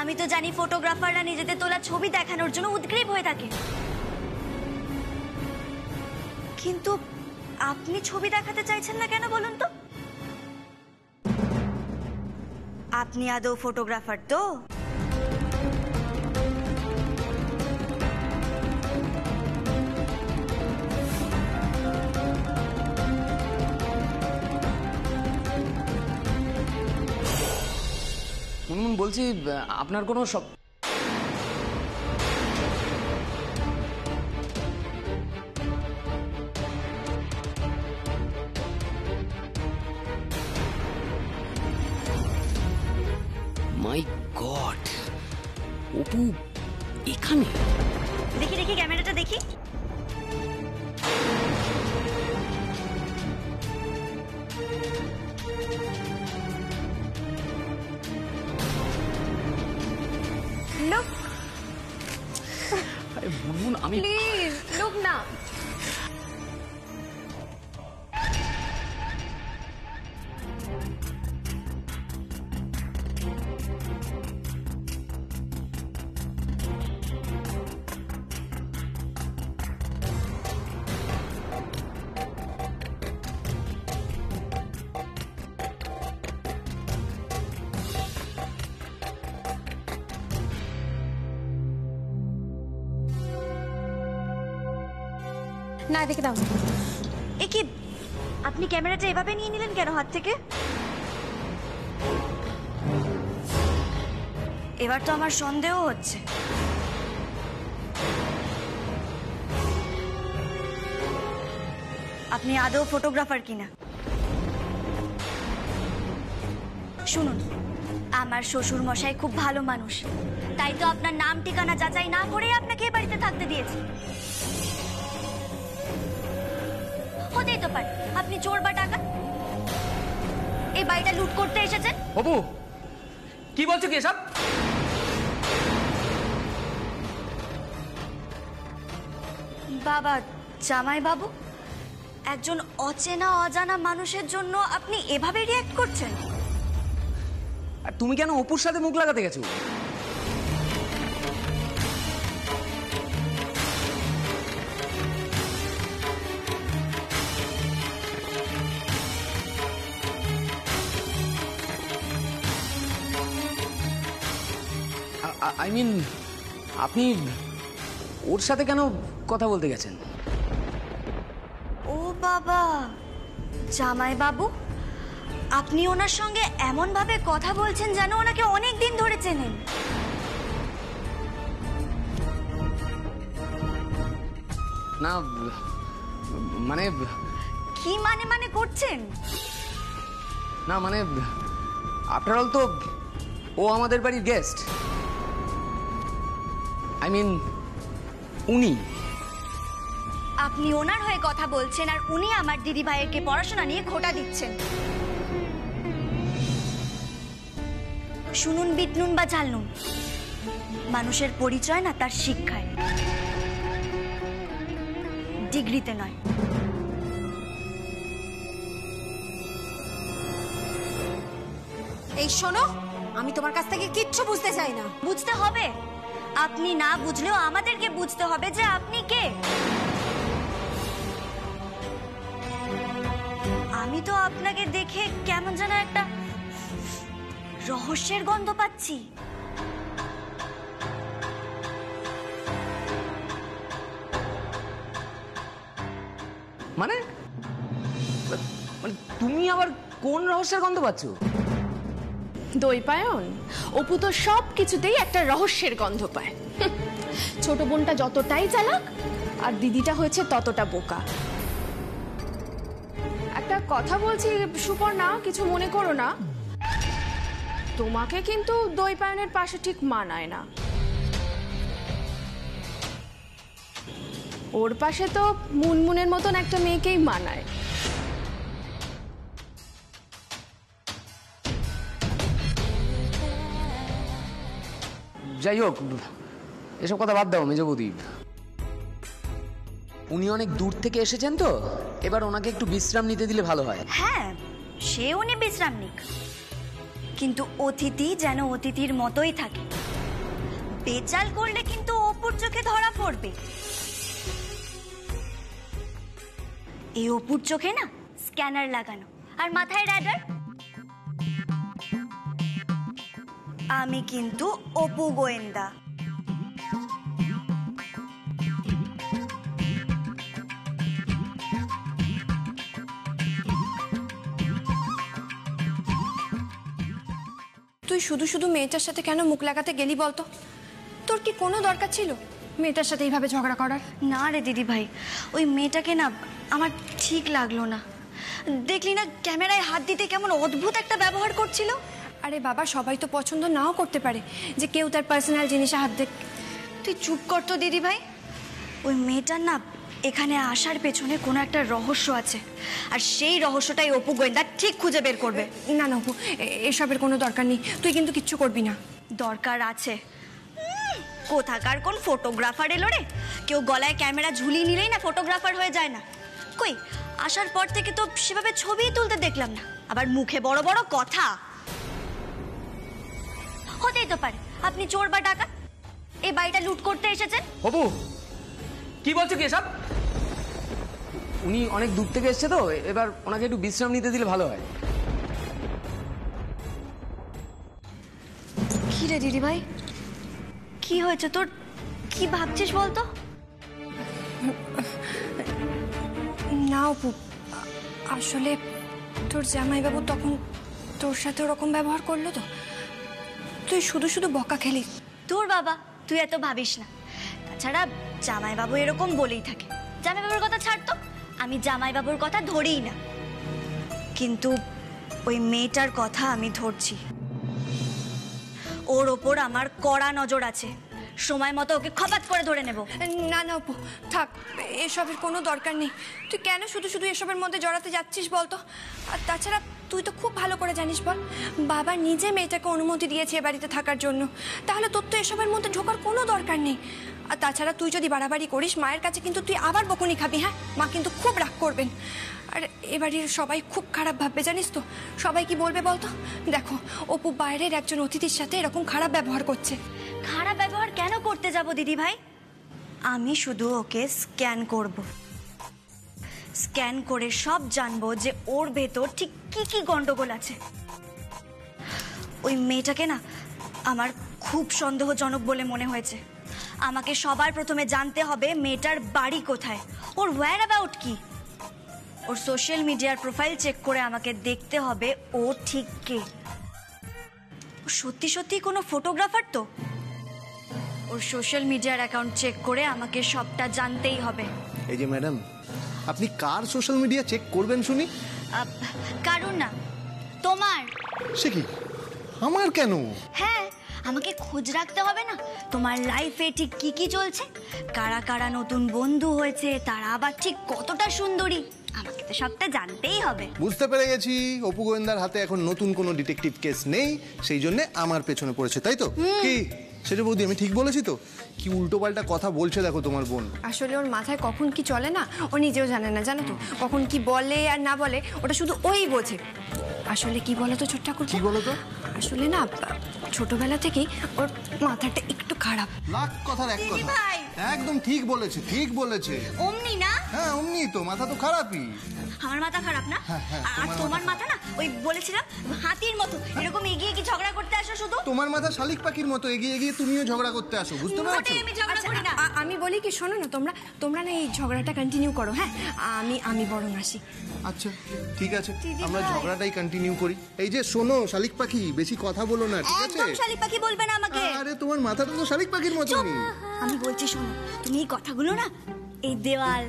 আমি তো জানি ফটোগ্রাফাররা নিজেদের তোলা ছবি দেখানোর জন্য উদ্গ্রীব হয়ে থাকে, কিন্তু আপনি ছবি দেখাতে চাইছেন না কেন বলুন তো? আপনি আদৌ ফটোগ্রাফার তো? বলছি আপনার কোনো সব মাই গড, অপু এখানে? দেখি দেখি ক্যামেরাটা দেখি। লুক, বুনবুন আমি প্লিজ লুক না। না দেখে দাও। এ কি, আপনি ক্যামেরাটা এভাবে নিয়ে নিলেন কেন হাত থেকে? এবার তো আমার সন্দেহ হচ্ছে। আপনি আদৌ ফটোগ্রাফার কিনা। শুনুন, আমার শ্বশুর মশাই খুব ভালো মানুষ, তাই তো আপনার নাম ঠিকানা যাচাই না করে আপনাকে এ বাড়িতে থাকতে দিয়েছে। হতেই তো পারে আপনি চোর বা ডাকাত, এই বাড়িটা লুট করতে এসেছেন। অপু কি বলছো কি এসব? বাবা, জামাই বাবু, একজন অচেনা অজানা মানুষের জন্য আপনি এভাবে রিঅ্যাক্ট করছেন? আর তুমি কেন অপুর সাথে মুখ লাগাতে গেছো? আই মিন, আপনি ওর সাথে কেন কথা বলতে গেছেন? ও বাবা, জামাই বাবু, আপনি ওনার সঙ্গে এমন ভাবে কথা বলছেন যেন ওনাকে অনেক দিন ধরে চেনেন। না মানে কি মানে মানে করছেন? না মানে আফটার অল তো ও আমাদের বাড়ির গেস্ট। আই মিন উনি। আপনি ওনার হয়ে কথা বলছেন আর উনি আমার দিদি ভাইয়েরকে পড়াশোনা নিয়ে খোঁটা দিচ্ছেন। শুনুন বিটনুন বা ঝালনুন, মানুষের পরিচয় না তার শিক্ষায়, ডিগ্রিতে নয়। এই শোনো, আমি তোমার কাছ থেকে কিচ্ছু বুঝতে চাই না। বুঝতে হবে, আপনি না বুঝলেও আমাদেরকে বুঝতে হবে যে আপনি কে। আমি তো আপনাকে দেখে কেমন যেন একটা রহস্যের গন্ধ পাচ্ছি। মানে মানে তুমি আবার কোন রহস্যের গন্ধ পাচ্ছ? দৈপায়ন, অপু তো সব কিছুতেই একটা রহস্যের গন্ধ পায়। ছোট বোনটা যতটাই চালাক আর দিদিটা হয়েছে ততটা বোকা। একটা কথা বলছি সুপর্ণা, কিছু মনে করো না, তোমাকে কিন্তু দৈপায়নের পাশে ঠিক মানায় না। ওর পাশে তো মুনমুনের মতন একটা মেয়েকেই মানায়। যাই হোক, এসব কথা বাদ দাও মেজ বৌদি। উনি অনেক দূর থেকে এসেছেন তো, এবার ওনাকে একটু বিশ্রাম নিতে দিলে ভালো হয়। হ্যাঁ, সে উনি বিশ্রাম নিক, কিন্তু অতিথি যেন অতিথির মতোই থাকে। বেচাল করলে কিন্তু অপুর চোখে ধরা পড়বে। এই অপুর চোখে না স্ক্যানার লাগানো আর মাথায় রাডার। আমি কিন্তু অপু গোয়েন্দা। তুই শুধু শুধু মেয়েটার সাথে কেন মুখ লাগাতে গেলি বলতো? তোর কি কোনো দরকার ছিল মেয়েটার সাথে এইভাবে ঝগড়া করার? না রে দিদি ভাই, ওই মেয়েটাকে না আমার ঠিক লাগলো না। দেখলি না ক্যামেরায় হাত দিতে কেমন অদ্ভুত একটা ব্যবহার করছিল। আরে বাবা, সবাই তো পছন্দ নাও করতে পারে যে কেউ তার পার্সোনাল জিনিসে হাত দেখ। তুই চুপ কর তো দিদি ভাই। ওই মেয়েটার না এখানে আসার পেছনে কোনো একটা রহস্য আছে, আর সেই রহস্যটাই অপু গোয়েন্দা ঠিক খুঁজে বের করবে। না না অপু, এসবের কোনো দরকার নেই। তুই কিন্তু কিচ্ছু করবি না। দরকার আছে। কোথাকার কোন ফটোগ্রাফার এলো রে? কেউ গলায় ক্যামেরা ঝুলিয়ে নিলেই না ফটোগ্রাফার হয়ে যায় না। কই, আসার পর থেকে তো সেভাবে ছবি তুলতে দেখলাম না। আবার মুখে বড় বড় কথা। হতেই তো পারে আপনি চোর বা ডাকাত, এই বাড়িটা লুট করতে এসেছেন। অপু, কি বলছো কি এসব? উনি অনেক দূর থেকে এসছে তো, এবার ওনাকে একটু বিশ্রাম নিতে দিলে ভালো হয়। কি রে দিদি ভাই, কি হয়েছে তোর? কি ভাবছিস বলতো? না অপু, আসলে তোর জামাইবাবু তখন তোর সাথে ওরকম ব্যবহার করলো তো, তুই শুধু শুধু বকা খেলি। তোর বাবা, তুই এত ভাবিস না। তাছাড়া জামাইবাবু এরকম বলেই থাকে। জামাইবাবুর কথা ছাড় তো, আমি জামাইবাবুর কথা ধরেই না। কিন্তু ওই মেয়েটার কথা আমি ধরছি। ওর ওপর আমার কড়া নজর আছে। সময় মতো ওকে খপাত করে ধরে নেব। না না অপু, থাক, এসবের কোনো দরকার নেই। তুই কেন শুধু শুধু এসবের মধ্যে জড়াতে যাচ্ছিস বলতো? আর তাছাড়া তুই তো খুব ভালো করে জানিস বল, বাবা নিজে মেয়েটাকে অনুমতি দিয়েছে এ বাড়িতে থাকার জন্য। তাহলে তোর তো এসবের মধ্যে ঢোকার কোনো দরকার নেই। আর তাছাড়া তুই যদি বাড়াবাড়ি করিস মায়ের কাছে কিন্তু তুই আবার বকুনি খাবি। হ্যাঁ, মা কিন্তু খুব রাগ করবেন। আর এবাড়ির সবাই খুব খারাপ ভাববে, জানিস তো। সবাই কি বলবে বলতো? দেখো, অপু বাইরের একজন অতিথির সাথে এরকম খারাপ ব্যবহার করছে। খারাপ ব্যবহার কেন করতে যাব দিদি ভাই? আমি শুধু ওকে স্ক্যান করব। স্ক্যান করে সব জানবো যে ওর ভেতর ঠিক কি কি গন্ডগোল আছে। ওই মেয়েটাকে না আমার খুব সন্দেহজনক বলে মনে হয়েছে। আমাকে সবার প্রথমে জানতে হবে মেয়েটার বাড়ি কোথায়, ওর ওয়্যার অ্যাবাউট কি। ওর সোশ্যাল মিডিয়ার প্রোফাইল চেক করে আমাকে দেখতে হবে ও ঠিক কে। সত্যি সত্যি কোনো ফটোগ্রাফার তো? ওর সোশ্যাল মিডিয়ার অ্যাকাউন্ট চেক করে আমাকে সবটা জানতেই হবে। এই যে ম্যাডাম, আপনি কার সোশ্যাল মিডিয়া চেক করবেন শুনি? কারণ না, তোমার। সে কি, আমার কেন? হ্যাঁ, আমাকে খোঁজ রাখতে হবে না তোমার লাইফে ঠিক কি কি চলছে, কারা কারা নতুন বন্ধু হয়েছে, তারা আবার ঠিক কতটা সুন্দরী। আমাকে তো সবটা জানতেই হবে। বুঝতে পেরে গেছি, অপু গোয়েন্দার হাতে এখন নতুন কোনো ডিটেকটিভ কেস নেই, সেই জন্য আমার পেছনে পড়েছে, তাই তো? কি সেটা বৌদি, আমি ঠিক বলেছি তো? কি উল্টো পাল্টা কথা বলছে দেখো তোমার বোন। আসলে ওর মাথায় কখন কি চলে না ও নিজেও জানে না, জানো তো। কখন কি বলে আর না বলে ওটা শুধু ওই বোঝে। আসলে কি বলো তো ছোট্ট ঠাকুর, কি বলো তো? আসলে না ছোটবেলা থেকেই ওর মাথাটা একটু খারাপ। লাখ কথার এক কথা, ভাই। একদম ঠিক বলেছে, ঠিক বলেছে। অমনি না? হ্যাঁ অমনি তো, মাথা তো খারাপই। আমার মাথা খারাপ না? হ্যাঁ, আর তোমার মাথা না ওই বলেছিলাম হাতির মতো এরকম এগিয়ে কি ঝগড়া করতে আসো শুধু। তোমার মাথা শালিক পাখির মতো এগিয়ে এগিয়ে তুমিও ঝগড়া করতে আসো, বুঝতে পারছো? মোটেই আমি ঝগড়া করি না। আমি বলি কি, শোনো না, তোমরা না এই ঝগড়াটা কন্টিনিউ করো। হ্যাঁ, আমি বরং আসি। আচ্ছা ঠিক আছে, দিদি আমরা ভাই। ঝগড়াটাই কন্টিনিউ করি। এই যে শোনো শালিক পাখি, বেশি কথা বলো না, ঠিক আছে? একদম শালিক পাখি বলবে না আমাকে। আরে তোমার মাথাটা তো শালিক পাখির মতনই। আমি বলছি শোনো, তুমি এই কথাগুলো না এই দেওয়াল,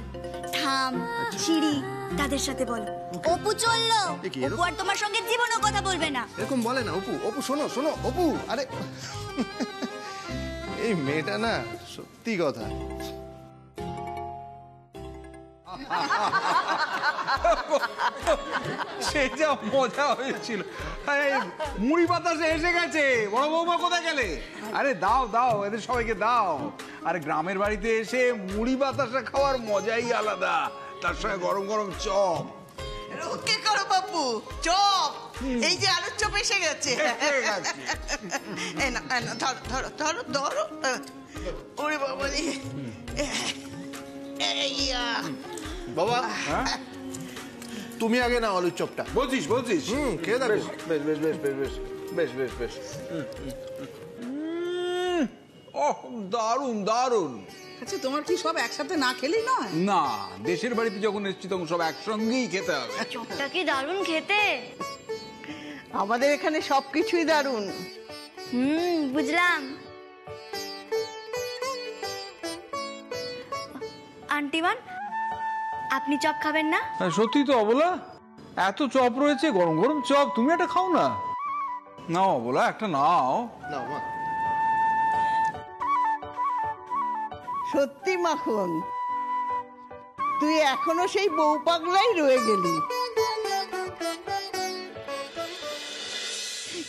থাম, সিঁড়ি তাদের সাথে বলো। অপু চললো, এ কি, অপু আর তোমার সঙ্গে জীবনেও কথা বলবে না। এরকম বলে না অপু। অপু শোনো শোনো অপু, আরে এই মেয়েটা না সত্যি কথা। সে যা মজা হয়েছিল। মুড়ি বাতাসে এসে গেছে। বড় বৌমা কোথায় গেলে? আরে দাও দাও, এদের সবাইকে দাও। আরে গ্রামের বাড়িতে এসে মুড়ি বাতাসা খাওয়ার মজাই আলাদা, তার সঙ্গে গরম গরম চপ। রুকে করো বাপু, চপ এই যে আলুর চপ এসে গেছে। এই না, ধরো ধরো ধরো ধরো। ওরে বাবা রে। বাবা তুমি আগে নাও আলুর চপটা। বলছিস বলছিস? খেয়ে দেখো। বেশ বেশ বেশ বেশ বেশ বেশ বেশ বেশ। ওহ, দারুণ দারুণ। আচ্ছা, তোমার কি সব একসাথে না খেলেই নয়? না, দেশের বাড়িতে যখন এসেছি তখন সব একসঙ্গেই খেতে হবে। চপটা কি দারুণ খেতে। আমাদের এখানে সবকিছুই দারুণ। বুঝলাম। আন্টিমান, আপনি চপ খাবেন না? সত্যি তো অবলা, এত চপ রয়েছে, গরম গরম চপ, তুমি একটা খাও না। নাও অবলা, একটা নাও। নাও মা। সত্যি মাখন, তুই এখনো সেই বউ পাগলাই রয়ে গেলি।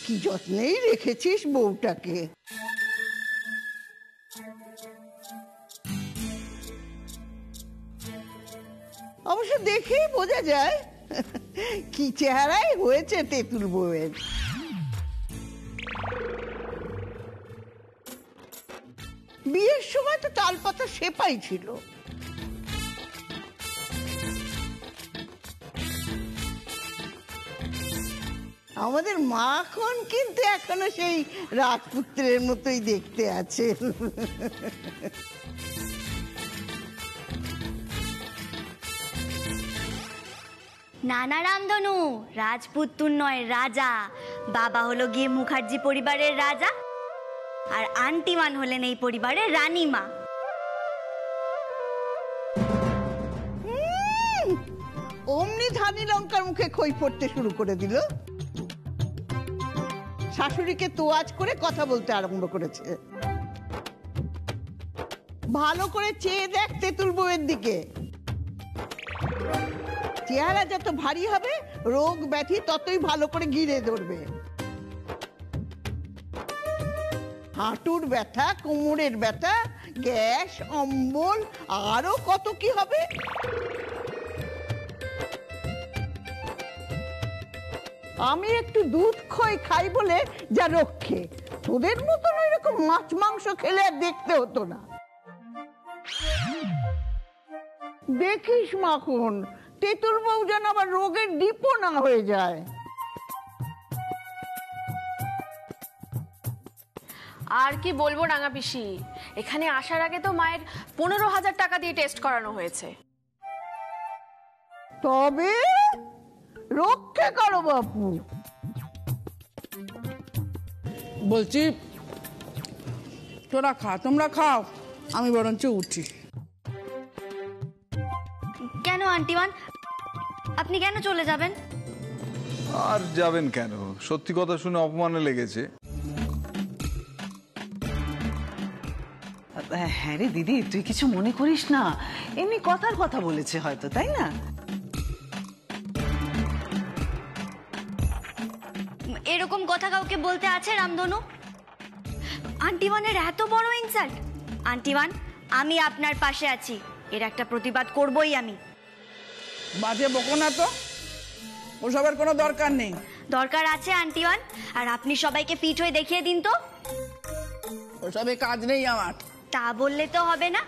কি যত্নেই রেখেছিস বউটাকে। অবশ্য দেখেই বোঝা যায় কি চেহারাই হয়েছে তেঁতুল বউয়ের। বিয়ের সময় তো তালপাতা সেপাই ছিল। আমাদের মাখন কিন্তু এখনো সেই রাজপুত্রের মতোই দেখতে আছে। নানা রামধনু, রাজপুত্তুর নয়, রাজা। বাবা হলো গিয়ে মুখার্জি পরিবারের রাজা, আর আন্টিমান হলেন এই পরিবারের রানীমা। অমনি ধানি লঙ্কার মুখে খই পড়তে শুরু করে দিল। শাশুড়িকে তোয়াজ করে কথা বলতে আরম্ভ করেছে। ভালো করে চেয়ে দেখ তেঁতুল বউয়ের দিকে। চেহারা যত ভারী হবে, রোগ ব্যাধি ততই ভালো করে ঘিরে ধরবে। হাঁটুর ব্যথা, কোমরের ব্যথা, গ্যাস, অম্বল, আরো কত কি হবে। আমি একটু দুধ খই খাই বলে যা রক্ষে, তোদের মতন এরকম মাছ মাংস খেলে আর দেখতে হতো না। দেখিস মাখন, তেঁতুল বউ যেন আবার রোগের ডিপো না হয়ে যায়। আর কি বলবো রাঙা পিসি, এখানে আসার আগে তো মায়ের 15,000 টাকা দিয়ে টেস্ট করানো হয়েছে। তবে রক্ষে করো বাপু। বলছি তোরা খা, তোমরা খাও, আমি বরঞ্চ উঠি। কেন আন্টিমান, আপনি কেন চলে যাবেন? আর যাবেন কেন, সত্যি কথা শুনে অপমানে লেগেছে। হ্যাঁ রে দিদি, তুই কিছু মনে করিস না, এমনি কথার কথা বলেছে হয়তো, তাই না? এরকম কথা কাউকে বলতে আছে রামধনু? আন্টিমানের এত বড় ইনসাল্ট। আন্টিমান, আমি আপনার পাশে আছি, এর একটা প্রতিবাদ করবই আমি। বাজে বকো না তো, ওসবের কোনো দরকার নেই। দরকার আছে আন্টিমান, আর আপনি সবাইকে ফিট হয়ে দেখিয়ে দিন তো। ওসবে কাজ নেই আমার। তা বললে তো হবে না।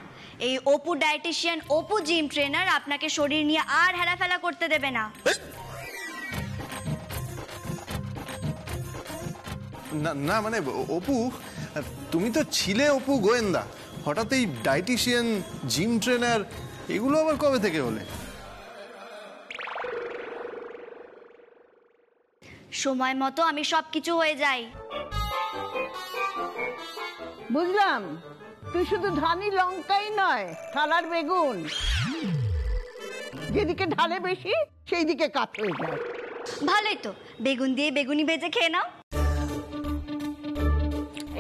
এই Apu dietician, Apu gym trainer আপনাকে শরীর নিয়ে আর হেলাফেলা করতে দেবে না। না না, মানে অপু, তুমি তো ছিলে অপু গোয়েন্দা, হঠাৎ এই ডায়েটিশিয়ান, জিম ট্রেনার, এগুলো আবার কবে থেকে হলে? সময় মতো আমি সবকিছু হয়ে যাই। বুঝলাম, তুই শুধু ধানি লঙ্কাই নয়, থালার বেগুন। যেদিকে ঢালে বেশি সেই দিকে কাত হয়ে যায়। ভালোই তো, বেগুন দিয়ে বেগুনি ভেজে খেয়ে নাও।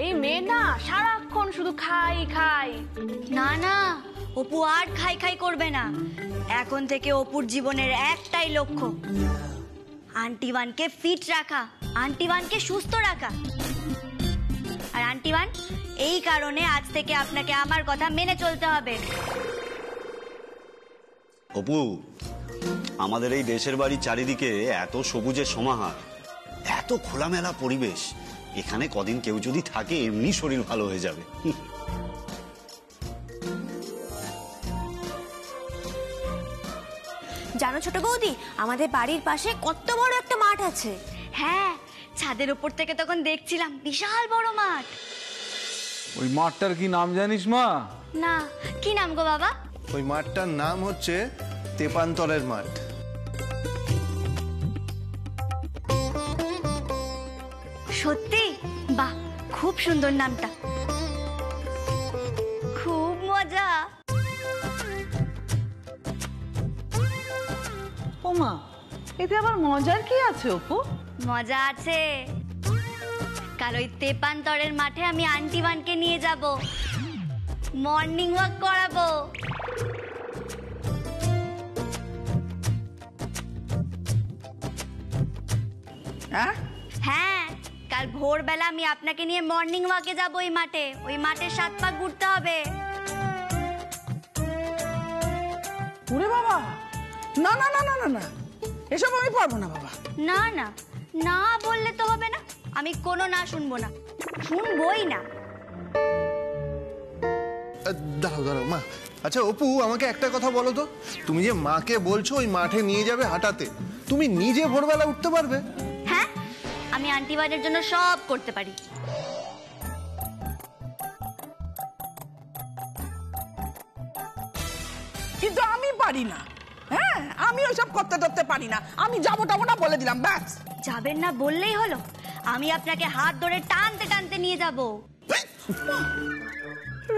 এই মেয়ে না সারাক্ষণ শুধু খাই খাই। না না, অপু আর খাই খাই করবে না। এখন থেকে অপুর জীবনের একটাই লক্ষ্য, আন্টিওয়ানকে ফিট রাখা, আন্টিওয়ানকে সুস্থ রাখা। আর আন্টিওয়ান, এই কারণে আজ থেকে আপনাকে আমার কথা মেনে চলতে হবে। অপু, আমাদের এই দেশের বাড়ির চারিদিকে এত সবুজের সমাহার, এত খোলামেলা পরিবেশ, এখানে কদিন কেউ যদি থাকে এমনি শরীর ভালো হয়ে যাবে। জানো ছোট বৌদি, আমাদের বাড়ির পাশে কত বড় একটা মাঠ আছে। হ্যাঁ, ছাদের উপর থেকে তখন দেখছিলাম, বিশাল বড় মাঠ। ওই মাঠটার কি নাম জানিস মা? না, কি নাম গো বাবা? ওই মাঠটার নাম হচ্ছে তেপান্তরের মাঠ। সত্যি? বাহ, খুব সুন্দর নামটা, খুব মজা। ওমা, এতে আবার মজার কি আছে অপু? মজা আছে, কাল ওই তেপান্তরের মাঠে আমি আন্টি ওয়ানকে নিয়ে যাব, মর্নিং ওয়াক করাবো। হ্যাঁ, কাল ভোরবেলা আমি আপনাকে নিয়ে মর্নিং ওয়াকে যাব ওই মাঠে। ওই মাঠে 7 পাক ঘুরতে হবে। ওরে বাবা, না না না না না না, এসব আমি পারবো না বাবা। না না না বললে তো হবে না, আমি কোনো না শুনবো না, শুনবই না। দাঁড়াও দাঁড়াও মা। আচ্ছা অপু, আমাকে একটা কথা বলো তো, তুমি যে মাকে বলছো ওই মাঠে নিয়ে যাবে হাঁটাতে, তুমি নিজে ভোরবেলা উঠতে পারবে? হ্যাঁ, আমি আন্টি ওয়ানের জন্য সব করতে পারি। কিন্তু আমি পারি না। হ্যাঁ, আমি ওইসব করতে করতে পারি না। আমি যাবো টাবো না বলে দিলাম, ব্যাস। যাবেন না বললেই হলো, আমি আপনাকে হাত ধরে টানতে টানতে নিয়ে যাব।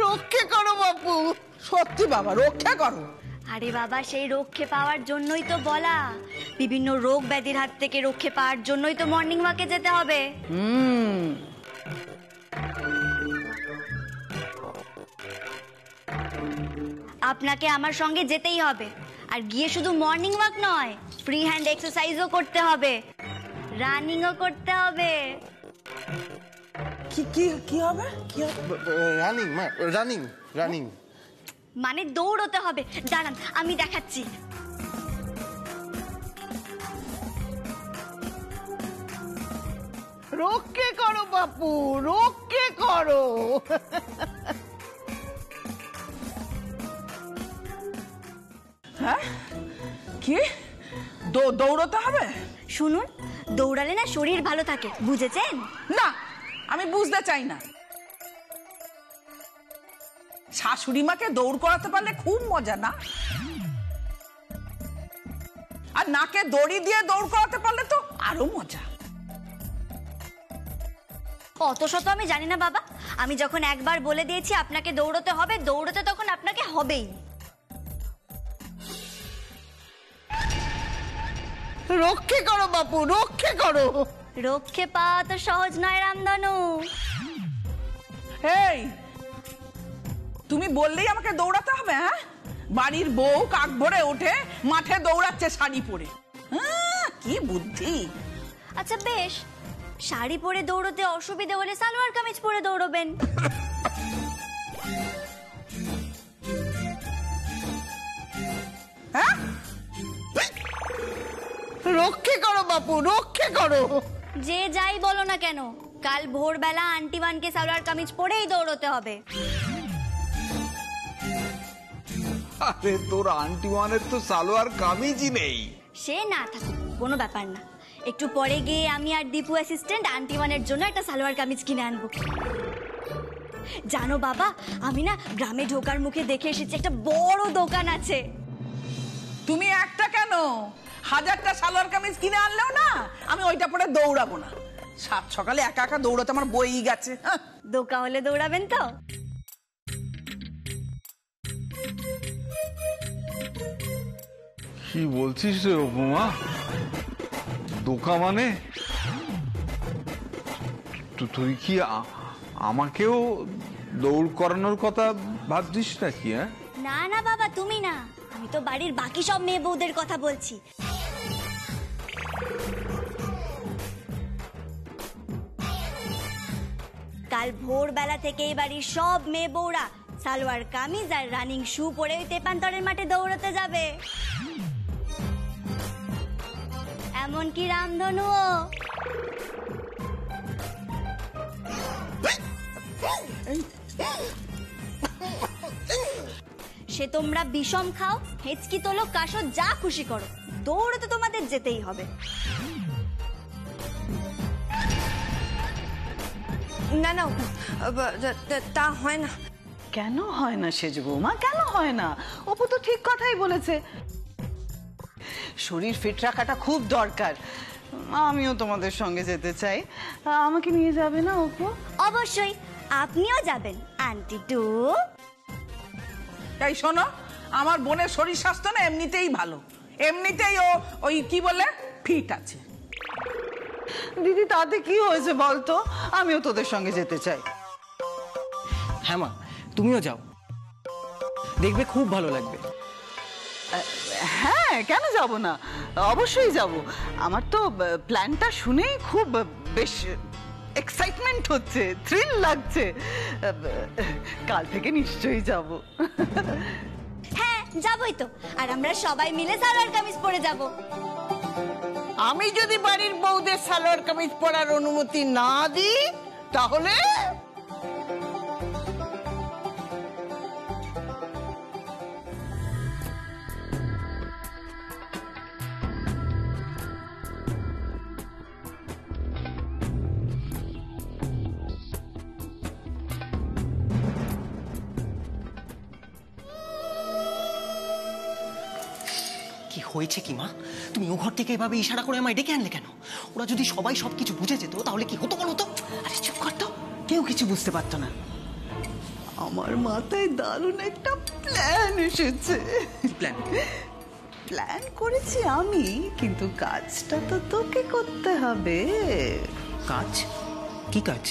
রক্ষে করো বাপু, সত্যি বাবা রক্ষা করো। আরে বাবা, সেই রক্ষে পাওয়ার জন্যই তো বলা, বিভিন্ন রোগ ব্যাধির হাত থেকে রক্ষে পাওয়ার জন্যই তো মর্নিং ওয়াকে যেতে হবে। আপনাকে আমার সঙ্গে যেতেই হবে, আর গিয়ে শুধু মর্নিং ওয়াক নয়, ফ্রি হ্যান্ড এক্সারসাইজও করতে হবে, রানিংও করতে হবে। কি কি কি হবে? কি হবে? রানিং মা, রানিং রানিং মানে দৌড়তে হবে। দাঁড়ান, আমি দেখাচ্ছি। রক্ষে করো বাপু, রক্ষে করো। হ্যাঁ, কি দৌড়তে হবে? শুনুন, দৌড়ালে না শরীর ভালো থাকে, বুঝেছেন? না, আমি বুঝতে চাই না। শাশুড়ি মাকে দৌড় করাতে পারলে খুব মজা না? আর নাকে দড়ি দিয়ে দৌড় করাতে পারলে তো আরো মজা। অত শত আমি জানি না বাবা, আমি যখন একবার বলে দিয়েছি আপনাকে দৌড়তে হবে, দৌড়তে তখন আপনাকে হবেই। রক্ষে করো বাপু, রক্ষে করো। রক্ষে পাওয়া তো সহজ নয় রামধনু। এই, তুমি বললেই আমাকে দৌড়াতে হবে? হ্যাঁ, বাড়ির বউ কাক ভরে ওঠে মাঠে দৌড়াচ্ছে শাড়ি পরে। কি বুদ্ধি। আচ্ছা বেশ, শাড়ি পরে দৌড়তে অসুবিধে হলে সালোয়ার কামিজ পরে দৌড়বেন। হ্যাঁ, রক্ষে করো বাপু, রক্ষে করো। যে যাই বলো না কেন, কাল ভোরবেলা আন্টি ওয়ানকে সালোয়ার কামিজ পরেই দৌড়তে হবে। আরে তোর আন্টি ওয়ানের তো সালোয়ার কামিজই নেই। সে না থাকুক, কোনো ব্যাপার না, একটু পরে গিয়ে আমি আর দীপু অ্যাসিস্ট্যান্ট আন্টি ওয়ানের জন্য একটা সালোয়ার কামিজ কিনে আনবো। জানো বাবা, আমি না গ্রামে ঢোকার মুখে দেখে এসেছি একটা বড় দোকান আছে। তুমি একটা কেন, 1000টা সালোয়ার কামিজ কিনে আনলেও না আমি ওইটা পরে দৌড়াবো না। সাত সকালে একা একা দৌড়াতে আমার বই গেছে। দোকা হলে দৌড়াবেন তো? কি বলছিস রে উপমা? দোকা মানে তুই কি আমাকেও দৌড় করানোর কথা ভাবছিস নাকি? হ্যাঁ, না না বাবা, তুমি না, আমি তো বাড়ির বাকি সব মেয়ে বউদের কথা বলছি। কাল ভোরবেলা থেকে এই বাড়ির সব মেয়ে বউরা সালোয়ার কামিজ আর রানিং শু পরে ওই তেপান্তরের মাঠে দৌড়তে যাবে, এমনকি রামধনুও। সে তোমরা বিষম খাও, হেঁচকি তোলো, কাশো, যা খুশি করো, দৌড়ে তো তোমাদের যেতেই হবে। না না তা হয় না। কেন হয় না সেজ বৌমা, কেন হয় না? অপু তো ঠিক কথাই বলেছে, শরীর ফিট রাখাটা খুব দরকার। আমিও তোমাদের সঙ্গে যেতে চাই, আমাকে নিয়ে যাবে না অপু? অবশ্যই, আপনিও যাবেন আন্টি টু। তাই শোনো, আমার বোনের শরীর স্বাস্থ্য না এমনিতেই ভালো, এমনিতেই ও ওই কি বলে ফিট আছে। দিদি তাতে কি হয়েছে বলতো, আমিও তোদের সঙ্গে যেতে চাই। হ্যাঁ মা, তুমিও যাও, দেখবে খুব ভালো লাগবে। হ্যাঁ, কেন যাব না, অবশ্যই যাব। আমার তো প্ল্যানটা শুনেই খুব বেশ এক্সাইটমেন্ট হচ্ছে, থ্রিল লাগছে। কাল থেকে নিশ্চয়ই যাব। হ্যাঁ যাবই তো, আর আমরা সবাই মিলে সালোয়ার কামিজ পরে যাব। আমি যদি বাড়ির বউদের সালোয়ার কামিজ পরার অনুমতি না দিই তাহলে কি হয়েছে কি মা? তুমি ও ঘর থেকে এভাবে ইশারা করে আমায় ডেকে আনলে কেন? ওরা যদি সবাই সবকিছু বুঝে যেত তাহলে কি হতো বলো তো? আরে চুপ কর তো, কেউ কিছু বুঝতে পারতো না। আমার মাথায় দারুণ একটা প্ল্যান এসেছে। প্ল্যান? প্ল্যান করেছি আমি, কিন্তু কাজটা তো তোকে করতে হবে। কাজ? কি কাজ?